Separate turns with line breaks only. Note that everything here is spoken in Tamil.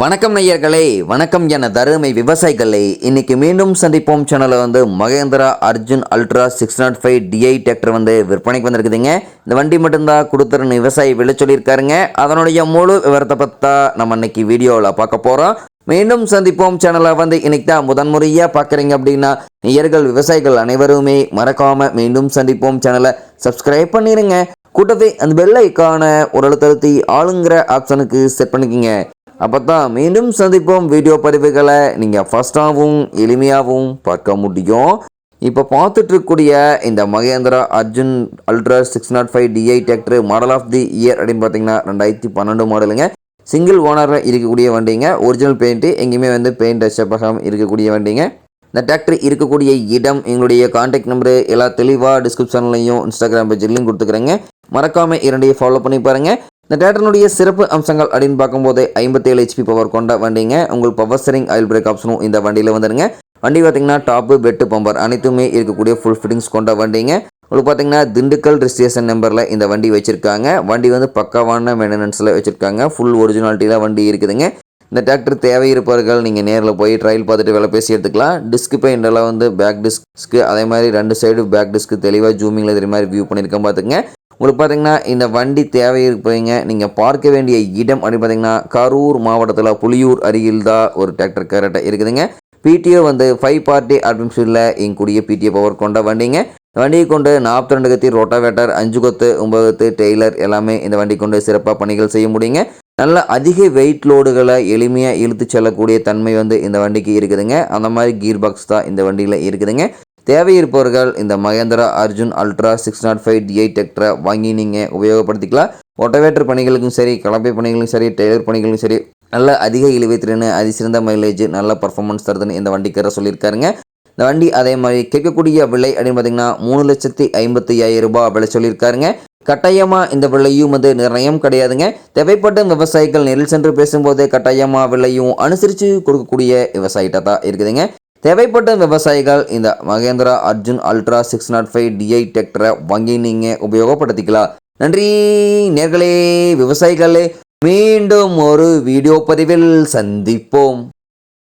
வணக்கம் நேயர்களே, வணக்கம் என தருமை விவசாயிகளே. இன்னைக்கு மீண்டும் சந்திப்போம் சேனலில் Mahindra Arjun ultra 605 DI tractor விற்பனைக்கு வந்திருக்குதுங்க. இந்த வண்டி மட்டும்தான் கொடுத்துருன்னு விவசாயி விலை சொல்லியிருக்காருங்க. அதனுடைய முழு விவரத்தை பற்றா நம்ம இன்னைக்கு வீடியோவில் பார்க்க போகிறோம். மீண்டும் சந்திப்போம் சேனலை இன்னைக்கு தான் முதன்முறையாக பார்க்குறீங்க அப்படின்னா நேயர்கள் விவசாயிகள் அனைவருமே மறக்காம மீண்டும் சந்திப்போம் சேனலை சப்ஸ்கிரைப் பண்ணிடுங்க. கூட்டத்தை அந்த பெல் ஐக்கான ஒரு அழுத்தழுத்தி ஆளுங்கிற ஆப்ஷனுக்கு செட் பண்ணிக்கோங்க. அப்போ தான் மீண்டும் சந்திப்போம் வீடியோ பதிவுகளை நீங்கள் ஃபஸ்ட்டாகவும் எளிமையாகவும் பார்க்க முடியும். இப்போ பார்த்துட்டு இருக்கக்கூடிய இந்த Mahindra Arjun ultra 605 DI tractor model of the year அப்படின்னு பார்த்தீங்கன்னா 2012 மாடலுங்க. சிங்கிள் ஓனரில் இருக்கக்கூடிய வண்டிங்க. ஒரிஜினல் பெயிண்ட்டு எங்கேயுமே பெயிண்ட் டச்சப்பாக இருக்கக்கூடிய வண்டிங்க. இந்த டிராக்டர் இருக்கக்கூடிய இடம், எங்களுடைய கான்டாக்ட் நம்பரு எல்லாம் தெளிவாக டிஸ்கிரிப்ஷன்லையும் இன்ஸ்டாகிராம் பேஜ்லையும் கொடுத்துக்கிறேங்க. மறக்காமல் இரண்டையும் ஃபாலோ பண்ணி பாருங்கள். இந்த டிராக்டருடைய சிறப்பு அம்சங்கள் அப்படின்னு பார்க்கும்போது 57 ஹெச்பி பவர் கொண்ட வண்டிங்க. உங்களுக்கு பவர் ஸ்டீரிங் ஆயில் பிரேக் ஆப்ஷனும் இந்த வண்டியில் வந்துடுங்க. வண்டி பார்த்தீங்கன்னா டாப்பு பெட்டு பம்பர் அனைத்துமே இருக்கக்கூடிய ஃபுல் ஃபிட்டிங்ஸ் கொண்ட வண்டிங்க. உங்களுக்கு பார்த்தீங்கன்னா திண்டுக்கல் ரிஜிஸ்ட்ரேஷன் நம்பரில் இந்த வண்டி வச்சுருக்காங்க. வண்டி பக்காவான மெயின்டெனன்ஸில் வச்சுருக்காங்க. ஃபுல் ஒரிஜினாலிட்டியில் வண்டி இருக்குதுங்க. இந்த டிராக்டர் தேவை இருப்பவர்கள் நீங்கள் நேரில் போய் ட்ரையல் பார்த்துட்டு வேலை பேசி எடுத்துக்கலாம். டிஸ்க் பெயிண்டெல்லாம் பேக் டிஸ்க்கு அதே மாதிரி 2 சைடு பேக் டிஸ்க்கு தெளிவாக ஜூமிங்கில் இதே மாதிரி வியூ பண்ணியிருக்கேன் பார்த்துங்க. உங்களுக்கு பார்த்தீங்கன்னா இந்த வண்டி தேவை இருப்பீங்க. நீங்கள் பார்க்க வேண்டிய இடம் அப்படின்னு பார்த்தீங்கன்னா கரூர் மாவட்டத்தில் புலியூர் அருகில் தான் ஒரு டிராக்டர் கரெக்டாக இருக்குதுங்க. பிடிஓ 5 பார்ட்டி அட்மிஷனில் எங்கூடிய பிடிஓ பவர் கொண்ட வண்டிங்க. வண்டியை கொண்டு 42 கத்தி ரோட்டாவேட்டர் 5 கொத்து 9 கொத்து டெய்லர் எல்லாமே இந்த வண்டி கொண்டு சிறப்பாக பணிகள் செய்ய முடியுங்க. நல்ல அதிக வெயிட் லோடுகளை எளிமையாக இழுத்து செல்லக்கூடிய தன்மை இந்த வண்டிக்கு இருக்குதுங்க. அந்த மாதிரி கீர் பாக்ஸ் தான் இந்த வண்டியில் இருக்குதுங்க. தேவை இருப்பவர்கள் இந்த மகேந்திரா அர்ஜுன் அல்ட்ரா 605 டிஐ டிராக்டரை வாங்கி நீங்கள் உபயோகப்படுத்திக்கலாம். ரொட்டவேட்டர் பணிகளுக்கும் சரி, கலப்பை பணிகளுக்கும் சரி, டெய்லர் பணிகளுக்கும் சரி, நல்ல அதிக இழுவைத்திறன், அதிசிறந்த மைலேஜ், நல்ல பர்ஃபார்மன்ஸ் தருதுன்னு இந்த வண்டிக்கார சொல்லியிருக்காருங்க. இந்த வண்டி அதே மாதிரி கேட்கக்கூடிய விலை அப்படின்னு பார்த்தீங்கன்னா 3,55,000 ரூபாய் விலை சொல்லியிருக்காருங்க. கட்டாயமாக இந்த விலையும் நிர்ணயம் கிடையாதுங்க. தேவைப்பட்ட விவசாயிகள் நேரில் சென்று பேசும்போது கட்டாயமாக விலையும் அனுசரித்து கொடுக்கக்கூடிய விவசாயிட்ட தான் இருக்குதுங்க. தேவைப்பட்ட விவசாயிகள் இந்த மகேந்திரா அர்ஜுன் அல்ட்ரா 605 டிஐ டிராக்டரை வாங்கி நீங்கள் உபயோகப்படுத்திக்கலாம். நன்றி நேர்களே, விவசாயிகளே. மீண்டும் ஒரு வீடியோ பதிவில் சந்திப்போம்.